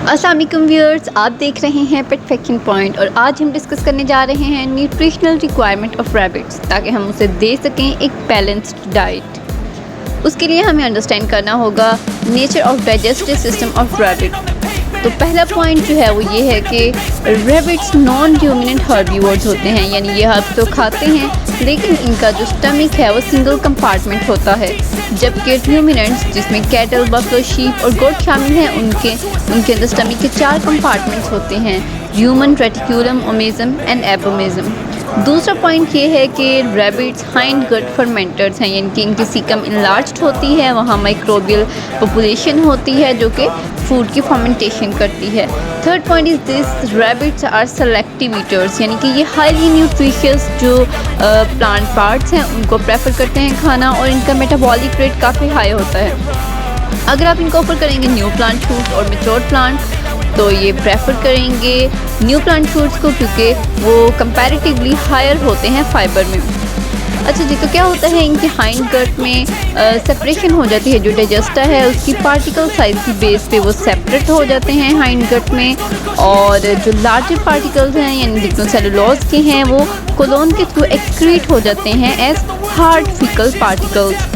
अस्सलाम वालेकुम व्यूअर्स, आप देख रहे हैं पेट पॉइंट और आज हम डिस्कस करने जा रहे हैं न्यूट्रिशनल रिक्वायरमेंट ऑफ रैबिट्स ताकि हम उसे दे सकें एक बैलेंस्ड डाइट। उसके लिए हमें अंडरस्टैंड करना होगा nature of digestive system of rabbit. तो पहला पॉइंट जो है वो ये है कि रैबिट्स नॉन र्यूमिनेंट हर्बीवोर्स होते हैं, यानी ये हर्ब तो खाते हैं लेकिन इनका जो स्टमक है वो सिंगल कंपार्टमेंट होता है, जबकि र्यूमिनेंट्स जिसमें कैटल, बफलो, शीप और गोट शामिल हैं उनके अंदर स्टमक के 4 कंपार्टमेंट्स होते हैं: ह्यूमन, रेटिक्यूलम, ओमेजम एंड एपोमेजम। दूसरा पॉइंट ये है कि रैबिट्स हाइंड गट फर्मेंटर्स हैं, यानी कि इनकी सीकम इनलार्ज्ड होती है, वहाँ माइक्रोबियल पॉपुलेशन होती है जो कि फूड की फर्मेंटेशन करती है। Third point is this, rabbits are selective eaters, यानी कि ये हाईली न्यूट्रिशियस जो प्लांट पार्ट्स हैं उनको प्रेफर करते हैं खाना, और इनका मेटाबॉलिक रेट काफ़ी हाई होता है। अगर आप इनको ऑफर करेंगे न्यू प्लांट फूड और मेच्योर्ड प्लांट तो ये प्रेफर करेंगे न्यू प्लांट फूड्स को, क्योंकि वो कंपैरेटिवली हायर होते हैं फाइबर में। अच्छा जी, तो क्या होता है इनके हाइंड गट में सेपरेशन हो जाती है, जो डाइजेस्टा है उसकी पार्टिकल साइज की बेस पे वो सेपरेट हो जाते हैं हाइंड गट में, और जो लार्जर पार्टिकल्स हैं यानी लिग्नोसेलुलोज के हैं वो कोलोन के थ्रू एक्सक्रीट हो जाते हैं एज हार्ड फीकल पार्टिकल्स,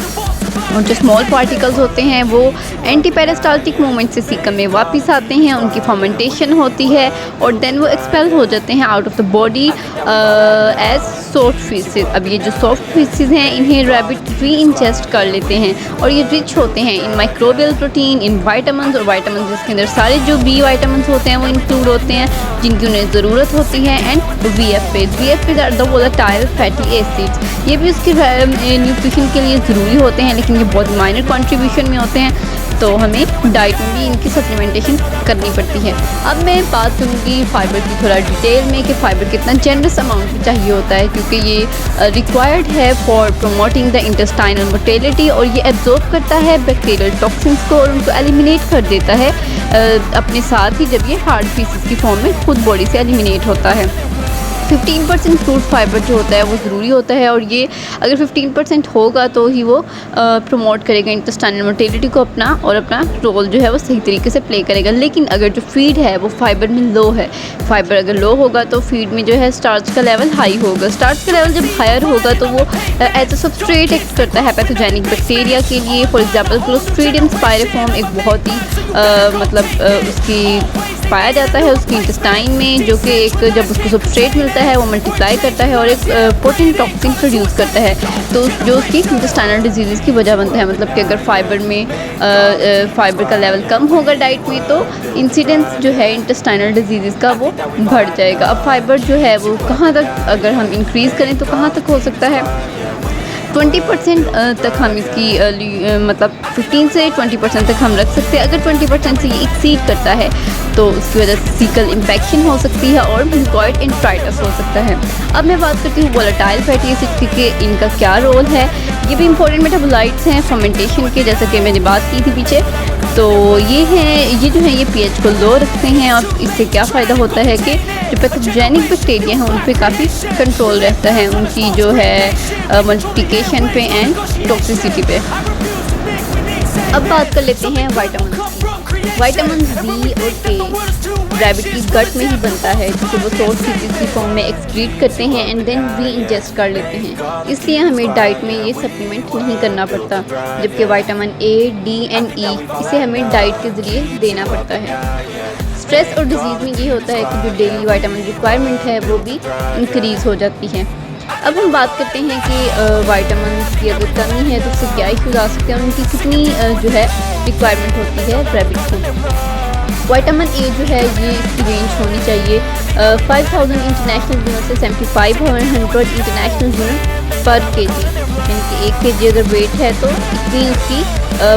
और जो स्मॉल पार्टिकल्स होते हैं वो एंटी पेरिस्टाल्टिक मूवमेंट से सीकम में वापस आते हैं, उनकी फर्मेंटेशन होती है और देन वो एक्सपेल हो जाते हैं out of the body as soft faeces. अब ये जो सॉफ्ट फीसेस हैं इन्हें रैबिट री इंजेस्ट कर लेते हैं और ये रिच होते हैं इन माइक्रोबियल प्रोटीन, इन वाइटामिन, और वाइटामिन जिसके अंदर सारे जो बी वाइटामिन होते हैं वो इंक्लूड होते हैं जिनकी उन्हें ज़रूरत होती है, and VFAs are the volatile fatty acids. ये भी उसके न्यूट्रिशन के लिए ज़रूरी होते हैं लेकिन ये बहुत माइनर कंट्रीब्यूशन में होते हैं, तो हमें डाइट में भी इनकी सप्लीमेंटेशन करनी पड़ती है। अब मैं बात करूँगी फाइबर की थोड़ा डिटेल में कि फ़ाइबर कितना जनरस अमाउंट में चाहिए होता है, क्योंकि ये रिक्वायर्ड है for promoting the intestinal mortality, और ये एब्जॉर्ब करता है बैक्टीरियल टॉक्सिन्स को और उनको एलिमिनेट कर देता है अपने साथ ही, जब ये हार्ड पीसेस की फॉर्म में खुद बॉडी से एलिमिनेट होता है। 15% फ्रूट फाइबर जो होता है वो ज़रूरी होता है, और ये अगर 15% होगा तो ही वो प्रमोट करेगा इंटेस्टाइनल मोटिलिटी को अपना रोल जो है वो सही तरीके से प्ले करेगा। लेकिन अगर जो फीड है वो फाइबर में लो है, फाइबर अगर लो होगा तो फीड में जो है स्टार्च का लेवल हाई होगा। स्टार्च का लेवल जब हायर होगा तो वो एज अ सबस्ट्रेट एक्ट करता है पैथोजेनिक बैक्टीरिया के लिए। फॉर एग्जाम्पल क्लोस्ट्रीडियम स्पायरिफॉर्म एक बहुत ही उसकी पाया जाता है उसकी इंटेस्टाइन में, जो कि एक जब उसको सबस्ट्रेट मिलता है वो मल्टीप्लाई करता है और एक प्रोटीन टॉक्सिन प्रोड्यूस करता है, तो जो उसकी इंटेस्टाइनल डिजीज़ की वजह बनता है। मतलब कि अगर फाइबर का लेवल कम होगा डाइट में तो इंसिडेंस जो है इंटेस्टाइनल डिजीज़ का वो बढ़ जाएगा। अब फाइबर जो है वो कहाँ तक अगर हम इंक्रीज़ करें तो कहाँ तक हो सकता है? 20% तक हम इसकी 15 से 20% तक हम रख सकते हैं। अगर 20% से ये एक्सीड करता है तो उसकी वजह से सीकल इन्फेक्शन हो सकती है और म्यूकोइड इंट्राइटिस हो सकता है। अब मैं बात करती हूँ वोलेटाइल फैटी एसिड के, इनका क्या रोल है। ये भी इंपॉर्टेंट मेटाबोलाइट्स हैं फर्मेंटेशन के, जैसा कि मैंने बात की थी पीछे। तो ये जो है ये पीएच को लो रखते हैं, और इससे क्या फ़ायदा होता है कि जो पैथोजेनिक बैक्टीरिया हैं उन पे काफ़ी कंट्रोल रहता है, उनकी जो है मल्टीप्लिकेशन पे एंड टॉक्सिसिटी पे। अब बात कर लेते हैं वाइटामिन की। वाइटामिन बी और के रैबिट की गट में ही बनता है, क्योंकि वो सोर्स सीरीज की फॉर्म में एक्सक्रीट करते हैं एंड देन वी इंजेस्ट कर लेते हैं, इसलिए हमें डाइट में ये सप्लीमेंट नहीं करना पड़ता। जबकि वाइटामिन ए, डी एंड ई इसे हमें डाइट के ज़रिए देना पड़ता है। स्ट्रेस और डिजीज़ में ये होता है कि जो डेली वाइटामिन रिक्वायरमेंट है वो भी इंक्रीज़ हो जाती है। अब हम बात करते हैं कि वाइटामिन की अगर कमी है तो उससे क्या इश्यूज आ सकते हैं, उनकी कितनी जो है रिक्वायरमेंट होती है रैबिट को। वाइटामिन ए जो है ये इसकी रेंज होनी चाहिए 5000 इंटरनेशनल यूनिट से 7500 इंटरनेशनल यूनिट पर केजी, यानी कि 1 kg अगर वेट है तो इतनी उसकी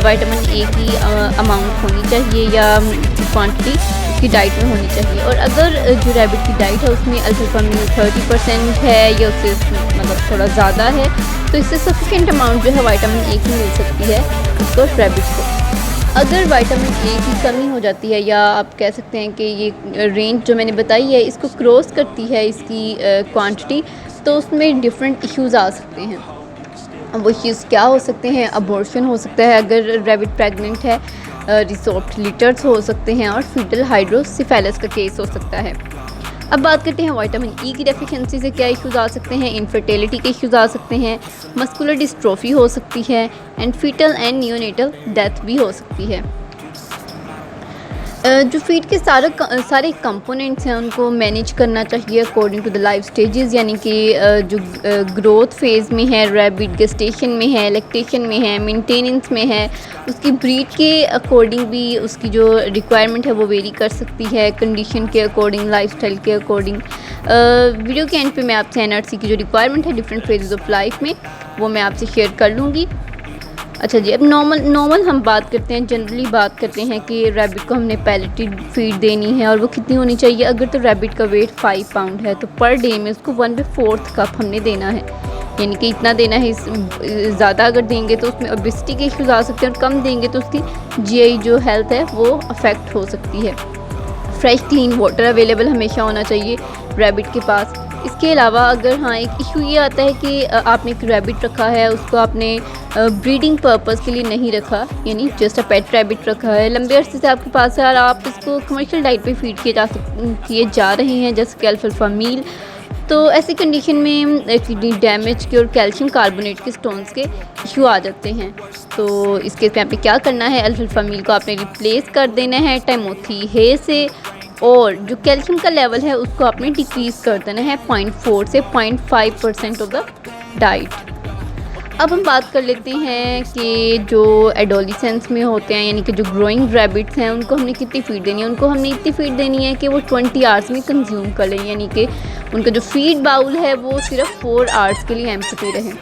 वाइटामिन ए की अमाउंट होनी चाहिए या क्वांटिटी की डाइट में होनी चाहिए। और अगर जो रैबिट की डाइट है उसमें अल्फा-मिनरल 30% है या उससे थोड़ा ज़्यादा है तो इससे सफिशिएंट अमाउंट जो है वाइटामिन ए की मिल सकती है उसको रैबिट को। अगर विटामिन ए की कमी हो जाती है या आप कह सकते हैं कि ये रेंज जो मैंने बताई है इसको क्रॉस करती है इसकी क्वांटिटी, तो उसमें डिफरेंट इश्यूज़ आ सकते हैं। वो इश्यूज़ क्या हो सकते हैं? अबॉर्शन हो सकता है अगर रैबिट प्रेग्नेंट है, रिसॉर्ट लिटर्स हो सकते हैं और फीटल हाइड्रोसिफेलस का केस हो सकता है। अब बात करते हैं विटामिन ई की डेफिशिएंसी से क्या इश्यूज़ आ सकते हैं। इनफर्टिलिटी के इश्यूज़ आ सकते हैं, मस्कुलर डिस्ट्रोफी हो सकती है and foetal and neonatal death भी हो सकती है। जो फीड के सारे कंपोनेंट्स हैं उनको मैनेज करना चाहिए according to the life stages, यानी कि जो ग्रोथ फेज़ में है, रैबिट गेस्टेशन में है, लैक्टेशन में है, मेंटेनेंस में है, उसकी ब्रीड के अकॉर्डिंग भी उसकी जो रिक्वायरमेंट है वो वेरी कर सकती है, कंडीशन के अकॉर्डिंग, लाइफस्टाइल के अकॉर्डिंग। वीडियो के एंड पे मैं आपसे एनआरसी की जो रिक्वायरमेंट है डिफरेंट फेजेस ऑफ लाइफ में वो मैं आपसे शेयर कर लूँगी। अच्छा जी, अब नॉर्मल हम बात करते हैं, जनरली बात करते हैं कि रैबिट को हमने पैलेटेड फीड देनी है और वो कितनी होनी चाहिए। अगर तो रैबिट का वेट 5 पाउंड है तो पर डे में उसको 1/4 कप हमने देना है, यानी कि इतना देना है। ज़्यादा अगर देंगे तो उसमें ओबेसिटी के इश्यूज आ सकते हैं और कम देंगे तो उसकी जीआई जो हेल्थ है वो अफेक्ट हो सकती है। फ्रेश क्लीन वाटर अवेलेबल हमेशा होना चाहिए रैबिट के पास। इसके अलावा अगर हाँ एक इशू ये आता है कि आपने एक रैबिट रखा है, उसको आपने ब्रीडिंग पर्पस के लिए नहीं रखा, यानी जस्ट अ पेट रैबिट रखा है, लंबे अरसे से आपके पास है और आप इसको कमर्शियल डाइट पे फीड किए जा रहे हैं जैसे कि अल्फा मील, तो ऐसी कंडीशन में किडनी डैमेज के और कैल्शियम कार्बोनेट के स्टोन्स के इशू आ जाते हैं। तो इस केस में आपने क्या करना है, अल्फा मील को आपने रिप्लेस कर देना है टाइमोथी हे से, और जो कैल्शियम का लेवल है उसको आपने डिक्रीज़ कर देना है 0.4 से 0.5% ऑफ द डाइट। अब हम बात कर लेते हैं कि जो एडोलिसेंस में होते हैं, यानी कि जो ग्रोइंग रैबिट्स हैं, उनको हमने कितनी फीड देनी है। उनको हमने इतनी फीड देनी है कि वो 20 आवर्स में कंज्यूम कर लें, यानी कि उनका जो फीड बाउल है वो सिर्फ 4 आवर्स के लिए एम्प्टी रहे।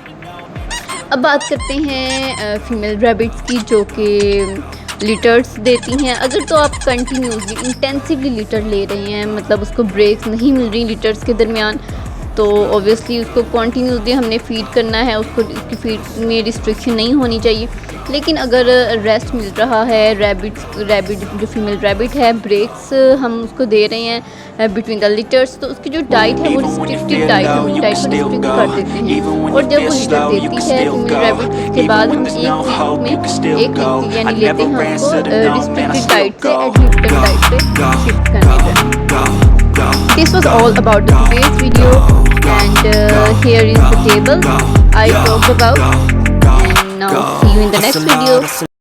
अब बात करते हैं फीमेल रैबिट्स की जो कि लिटर्स देती हैं। अगर तो आप कंटिन्यूसली इंटेंसिवली लिटर ले रही हैं, मतलब उसको ब्रेक्स नहीं मिल रही लिटर्स के दरमियान, तो ऑब्वियसली उसको कंटिन्यूसली हमने फीड करना है, उसको उसकी फीड में रिस्ट्रिक्शन नहीं होनी चाहिए। लेकिन अगर रेस्ट मिल रहा है, रैबिट जो फीमेल रैबिट है, ब्रेक्स हम उसको दे रहे हैं बिटवीन द लिटर्स, तो उसकी जो डाइट है वो रिस्ट्रिक्टेड डाइट है, हम डाइट को रिस्ट्रिक्ट कर देते हैं। और जब वो लिटर देती है फीमेल रैबिट, उसके बाद हम एक वीक यानी लेते हैं उसको रिस्ट्रिक्टेड डाइट से एडमिटेड डाइट पे शिफ्ट करने पर। This was all about the today's video, and here is the table I talked about, and now see you in the next video.